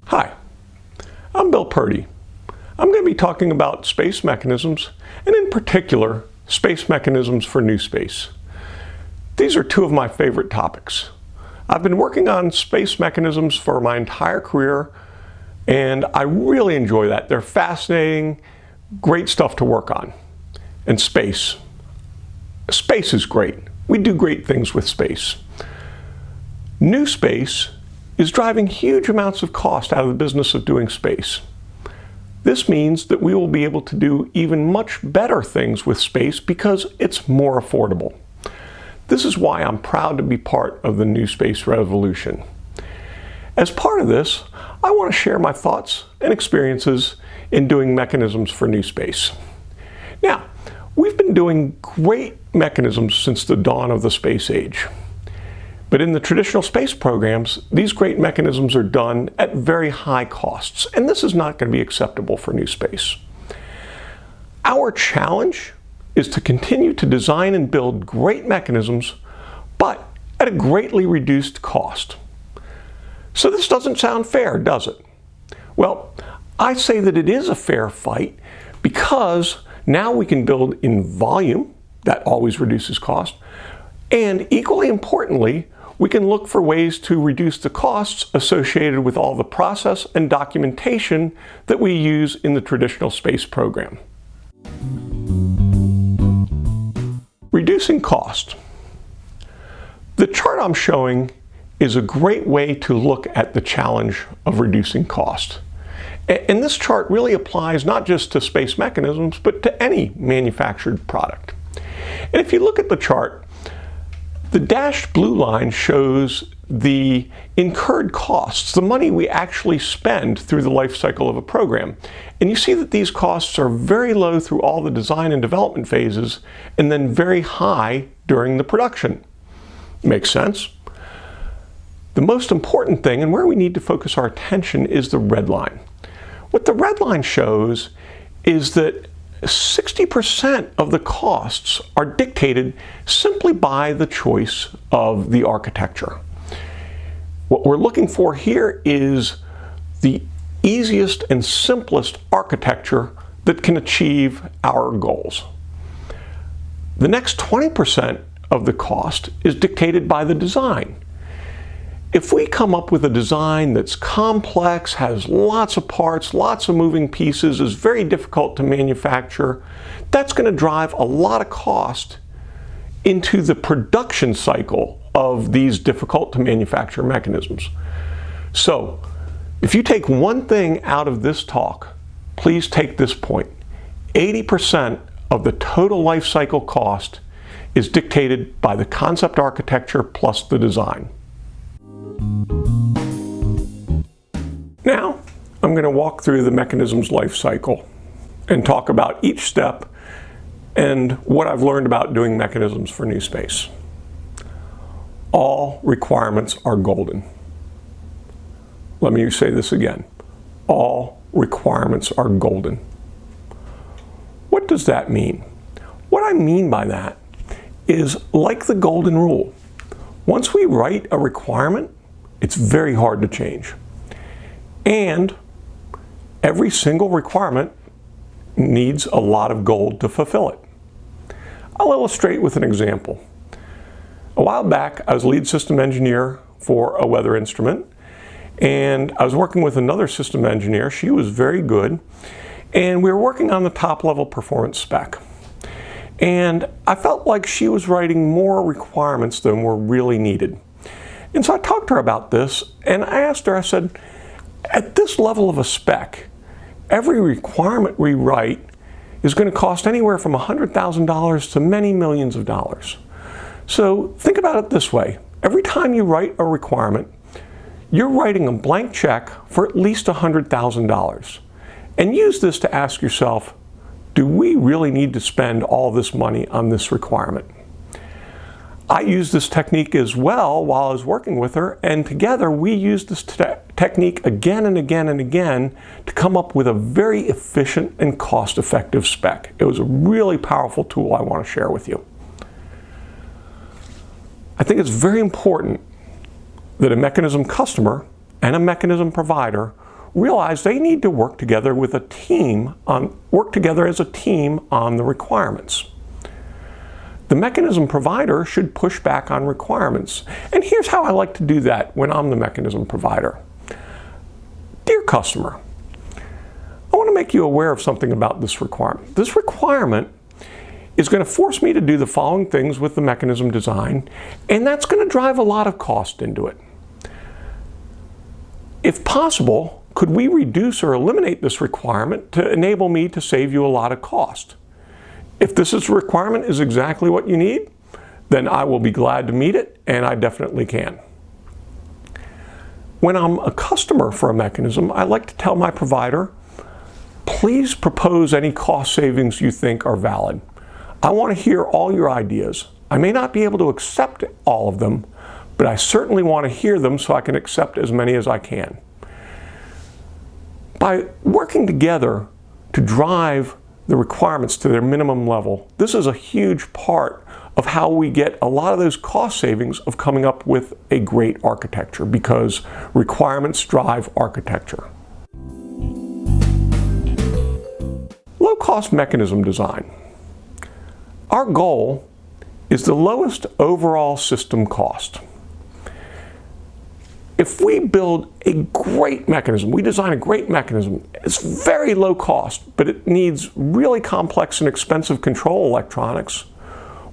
Hi, I'm Purdy. I'm going to be talking about space mechanisms, and in particular, space mechanisms for NewSpace. These are two of my favorite topics. I've been working on space mechanisms for my entire career, and I really enjoy that. They're fascinating, great stuff to work on. And space is great. We do great things with space. NewSpace is driving huge amounts of cost out of the business of doing space. This means that we will be able to do even much better things with space because it's more affordable. This is why I'm proud to be part of the NewSpace revolution. As part of this, I want to share my thoughts and experiences in doing mechanisms for NewSpace. Now, we've been doing great mechanisms since the dawn of the space age. But in the traditional space programs, these great mechanisms are done at very high costs, and this is not going to be acceptable for NewSpace. Our challenge is to continue to design and build great mechanisms, but at a greatly reduced cost. So this doesn't sound fair, does it? Well, I say that it is a fair fight because now we can build in volume, that always reduces cost, and equally importantly, we can look for ways to reduce the costs associated with all the process and documentation that we use in the traditional space program. Reducing cost. The chart I'm showing is a great way to look at the challenge of reducing cost. And this chart really applies not just to space mechanisms, but to any manufactured product. And if you look at the chart, the dashed blue line shows the incurred costs, the money we actually spend through the life cycle of a program. And you see that these costs are very low through all the design and development phases, and then very high during the production. Makes sense? The most important thing, and where we need to focus our attention, is the red line. What the red line shows is that 60% of the costs are dictated simply by the choice of the architecture. What we're looking for here is the easiest and simplest architecture that can achieve our goals. The next 20% of the cost is dictated by the design. If we come up with a design that's complex, has lots of parts, lots of moving pieces, is very difficult to manufacture, that's going to drive a lot of cost into the production cycle of these difficult to manufacture mechanisms. So, if you take one thing out of this talk, please take this point. 80% of the total life cycle cost is dictated by the concept architecture plus the design. Now, I'm going to walk through the mechanism's life cycle and talk about each step and what I've learned about doing mechanisms for NewSpace. All requirements are golden. Let me say this again. All requirements are golden. What does that mean? What I mean by that is like the golden rule. Once we write a requirement, it's very hard to change. And every single requirement needs a lot of gold to fulfill it. I'll illustrate with an example. A while back, I was lead system engineer for a weather instrument, and I was working with another system engineer. She was very good, and we were working on the top level performance spec. And I felt like she was writing more requirements than were really needed. And so I talked to her about this, and I asked her, I said, at this level of a spec, every requirement we write is going to cost anywhere from $100,000 to many millions of dollars. So think about it this way. Every time you write a requirement, you're writing a blank check for at least $100,000. And use this to ask yourself, do we really need to spend all this money on this requirement? I used this technique as well while I was working with her, and together we used this technique again and again and again to come up with a very efficient and cost-effective spec. It was a really powerful tool I want to share with you. I think it's very important that a mechanism customer and a mechanism provider realize they need to work together as a team on the requirements. The mechanism provider should push back on requirements. And here's how I like to do that when I'm the mechanism provider. Dear customer, I want to make you aware of something about this requirement. This requirement is going to force me to do the following things with the mechanism design, and that's going to drive a lot of cost into it. If possible, could we reduce or eliminate this requirement to enable me to save you a lot of cost? If this requirement is exactly what you need, then I will be glad to meet it, and I definitely can. When I'm a customer for a mechanism, I like to tell my provider, please propose any cost savings you think are valid. I want to hear all your ideas. I may not be able to accept all of them, but I certainly want to hear them so I can accept as many as I can. By working together to drive the requirements to their minimum level, this is a huge part of how we get a lot of those cost savings of coming up with a great architecture, because requirements drive architecture. Low-cost mechanism design. Our goal is the lowest overall system cost. If we build a great mechanism, we design a great mechanism, it's very low cost, but it needs really complex and expensive control electronics,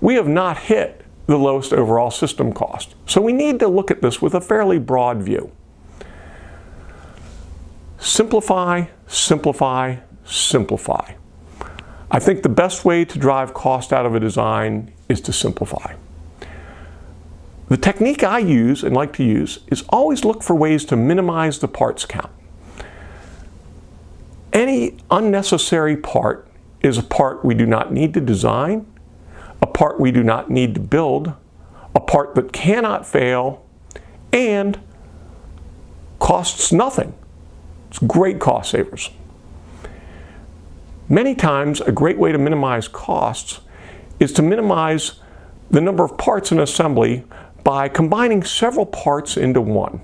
we have not hit the lowest overall system cost. So we need to look at this with a fairly broad view. Simplify, simplify, simplify. I think the best way to drive cost out of a design is to simplify. The technique I use and like to use is always look for ways to minimize the parts count. Any unnecessary part is a part we do not need to design, a part we do not need to build, a part that cannot fail, and costs nothing. It's great cost savers. Many times, a great way to minimize costs is to minimize the number of parts in assembly by combining several parts into one.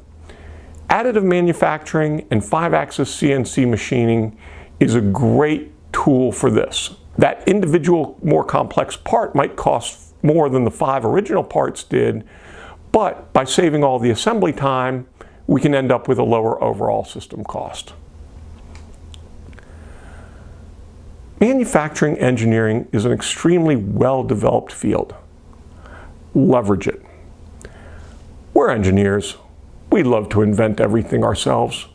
Additive manufacturing and 5-axis CNC machining is a great tool for this. That individual, more complex part might cost more than the 5 original parts did, but by saving all the assembly time, we can end up with a lower overall system cost. Manufacturing engineering is an extremely well-developed field. Leverage it. We're engineers. We love to invent everything ourselves.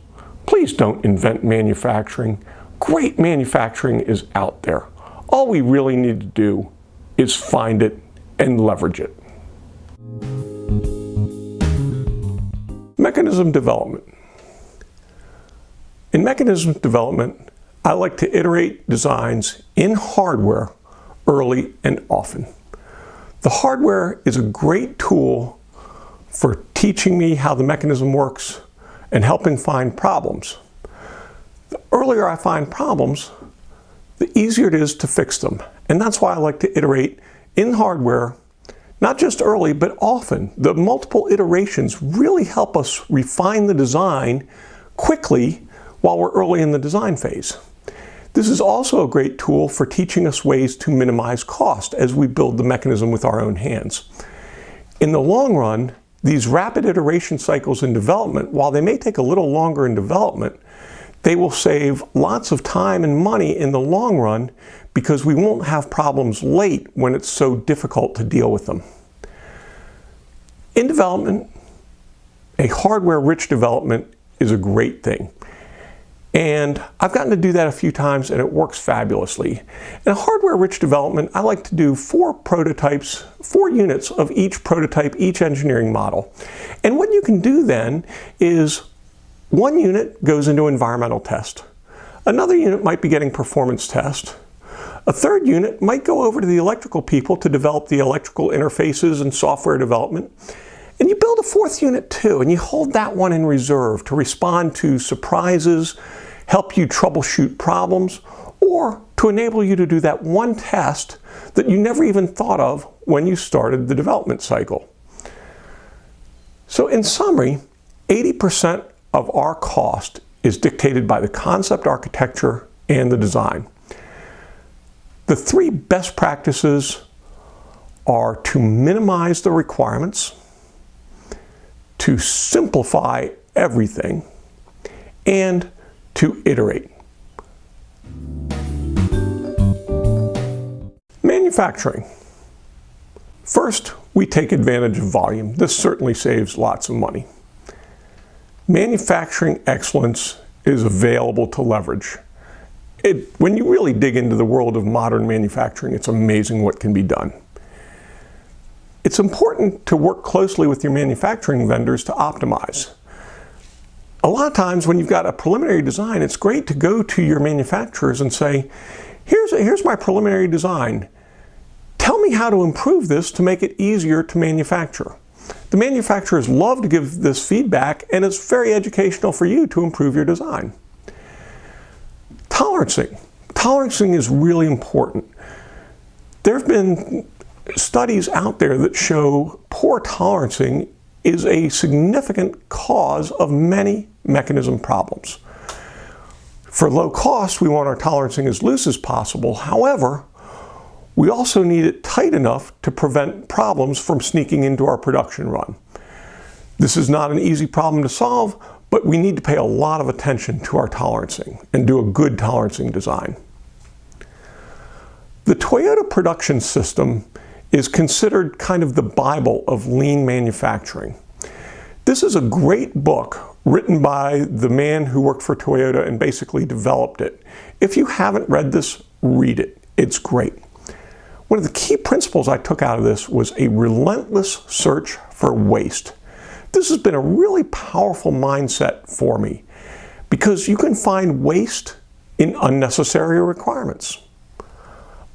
Please don't invent manufacturing. Great manufacturing is out there. All we really need to do is find it and leverage it. Mechanism development. In mechanism development, I like to iterate designs in hardware early and often. The hardware is a great tool for teaching me how the mechanism works and helping find problems. The earlier I find problems, the easier it is to fix them. And that's why I like to iterate in hardware, not just early, but often. The multiple iterations really help us refine the design quickly while we're early in the design phase. This is also a great tool for teaching us ways to minimize cost as we build the mechanism with our own hands. In the long run, these rapid iteration cycles in development, while they may take a little longer in development, they will save lots of time and money in the long run because we won't have problems late when it's so difficult to deal with them. In development, a hardware-rich development is a great thing. And I've gotten to do that a few times and it works fabulously. In a hardware-rich development, I like to do 4 prototypes, 4 units of each prototype, each engineering model. And what you can do then is 1 unit goes into environmental test. Another unit might be getting performance test. A 3rd unit might go over to the electrical people to develop the electrical interfaces and software development. And you build a 4th unit too, and you hold that one in reserve to respond to surprises, help you troubleshoot problems, or to enable you to do that one test that you never even thought of when you started the development cycle. So in summary, 80% of our cost is dictated by the concept architecture and the design. The three best practices are to minimize the requirements, to simplify everything, and to iterate. Manufacturing. First, we take advantage of volume. This certainly saves lots of money. Manufacturing excellence is available to leverage. When you really dig into the world of modern manufacturing, it's amazing what can be done. It's important to work closely with your manufacturing vendors to optimize. A lot of times when you've got a preliminary design, it's great to go to your manufacturers and say, here's my preliminary design. Tell me how to improve this to make it easier to manufacture. The manufacturers love to give this feedback, and it's very educational for you to improve your design. Tolerancing. Tolerancing is really important. There have been studies out there that show poor tolerancing is a significant cause of many mechanism problems. For low cost, we want our tolerancing as loose as possible. However, we also need it tight enough to prevent problems from sneaking into our production run. This is not an easy problem to solve, but we need to pay a lot of attention to our tolerancing and do a good tolerancing design. The Toyota production system is considered kind of the Bible of lean manufacturing. This is a great book written by the man who worked for Toyota and basically developed it. If you haven't read this, read it. It's great. One of the key principles I took out of this was a relentless search for waste. This has been a really powerful mindset for me because you can find waste in unnecessary requirements.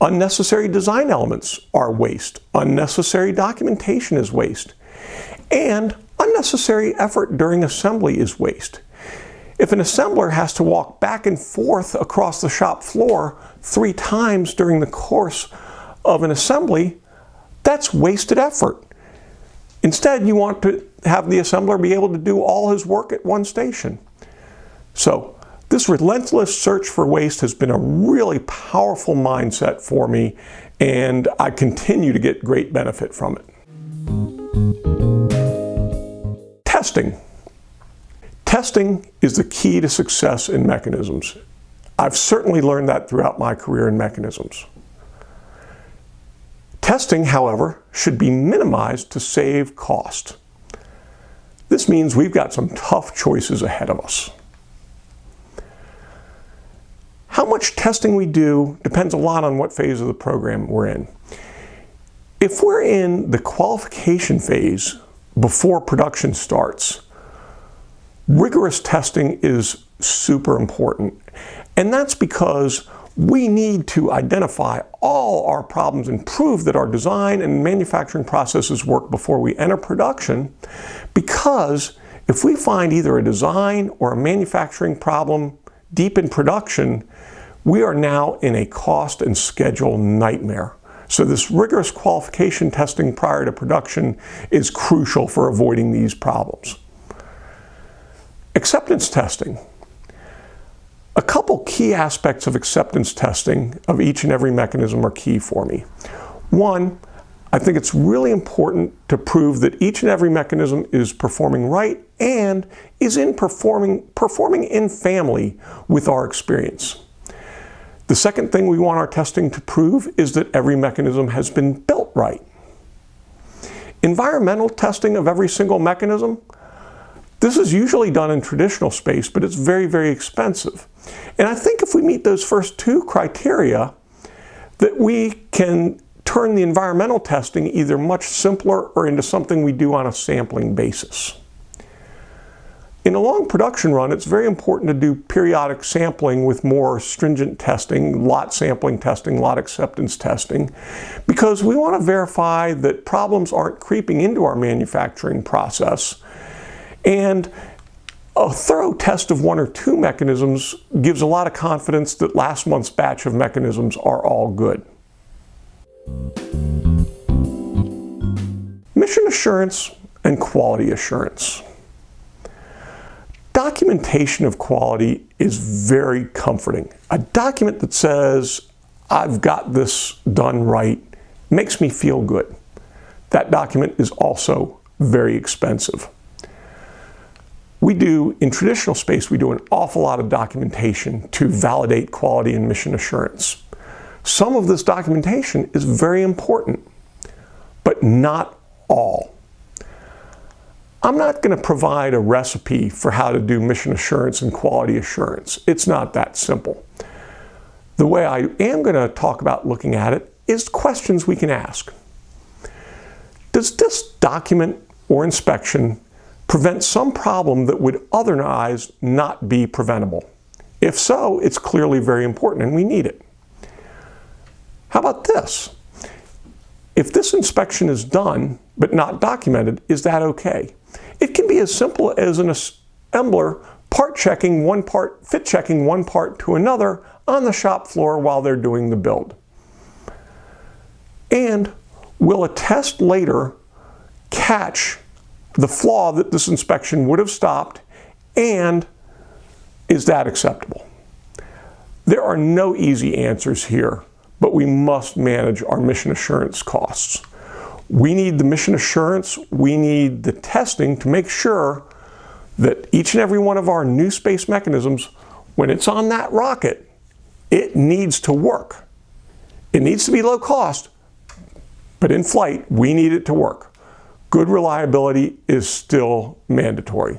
Unnecessary design elements are waste. Unnecessary documentation is waste. And unnecessary effort during assembly is waste. If an assembler has to walk back and forth across the shop floor 3 times during the course of an assembly, that's wasted effort. Instead, you want to have the assembler be able to do all his work at one station. So, this relentless search for waste has been a really powerful mindset for me, and I continue to get great benefit from it. Testing. Testing is the key to success in mechanisms. I've certainly learned that throughout my career in mechanisms. Testing, however, should be minimized to save cost. This means we've got some tough choices ahead of us. How much testing we do depends a lot on what phase of the program we're in. If we're in the qualification phase before production starts, rigorous testing is super important. And that's because we need to identify all our problems and prove that our design and manufacturing processes work before we enter production, because if we find either a design or a manufacturing problem deep in production, we are now in a cost and schedule nightmare. So this rigorous qualification testing prior to production is crucial for avoiding these problems. Acceptance testing. A couple key aspects of acceptance testing of each and every mechanism are key for me. One, I think it's really important to prove that each and every mechanism is performing right and is performing in family with our experience. The second thing we want our testing to prove is that every mechanism has been built right. Environmental testing of every single mechanism, this is usually done in traditional space, but it's very, very expensive. And I think if we meet those first 2 criteria, that we can turn the environmental testing either much simpler or into something we do on a sampling basis. In a long production run, it's very important to do periodic sampling with more stringent testing, lot sampling testing, lot acceptance testing, because we want to verify that problems aren't creeping into our manufacturing process. And a thorough test of 1 or 2 mechanisms gives a lot of confidence that last month's batch of mechanisms are all good. Mission assurance and quality assurance. Documentation of quality is very comforting. A document that says, I've got this done right, makes me feel good. That document is also very expensive. In traditional space, we do an awful lot of documentation to validate quality and mission assurance. Some of this documentation is very important, but not all. I'm not going to provide a recipe for how to do mission assurance and quality assurance. It's not that simple. The way I am going to talk about looking at it is questions we can ask. Does this document or inspection prevent some problem that would otherwise not be preventable? If so, it's clearly very important and we need it. How about this? If this inspection is done but not documented, is that okay? It can be as simple as an assembler fit checking one part to another on the shop floor while they're doing the build. And will a test later catch the flaw that this inspection would have stopped, and is that acceptable? There are no easy answers here, but we must manage our mission assurance costs. We need the mission assurance, we need the testing to make sure that each and every one of our NewSpace mechanisms, when it's on that rocket, it needs to work. It needs to be low cost, but in flight, we need it to work. Good reliability is still mandatory.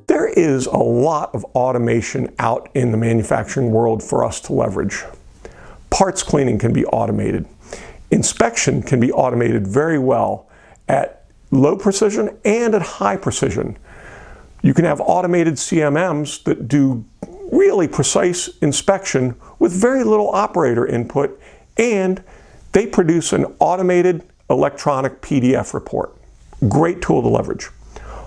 There is a lot of automation out in the manufacturing world for us to leverage. Parts cleaning can be automated. Inspection can be automated very well at low precision and at high precision. You can have automated CMMs that do really precise inspection with very little operator input, and they produce an automated electronic PDF report. Great tool to leverage.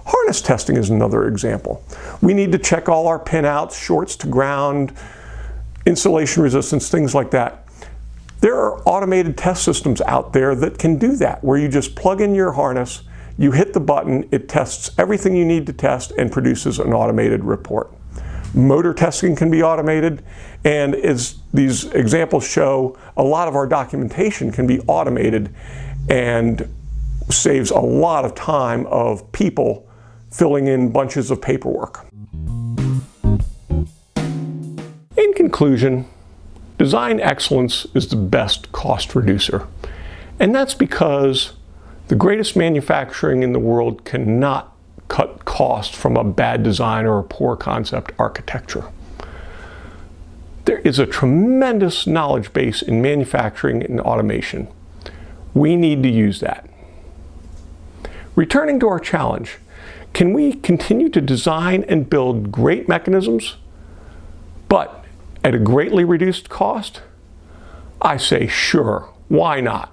Harness testing is another example. We need to check all our pinouts, shorts to ground, installation resistance, things like that. There are automated test systems out there that can do that, where you just plug in your harness, you hit the button, it tests everything you need to test and produces an automated report. Motor testing can be automated, and as these examples show, a lot of our documentation can be automated and saves a lot of time of people filling in bunches of paperwork. In conclusion, design excellence is the best cost reducer, and that's because the greatest manufacturing in the world cannot cut cost from a bad design or a poor concept architecture. There is a tremendous knowledge base in manufacturing and automation. We need to use that. Returning to our challenge, can we continue to design and build great mechanisms, but at a greatly reduced cost? I say sure, why not?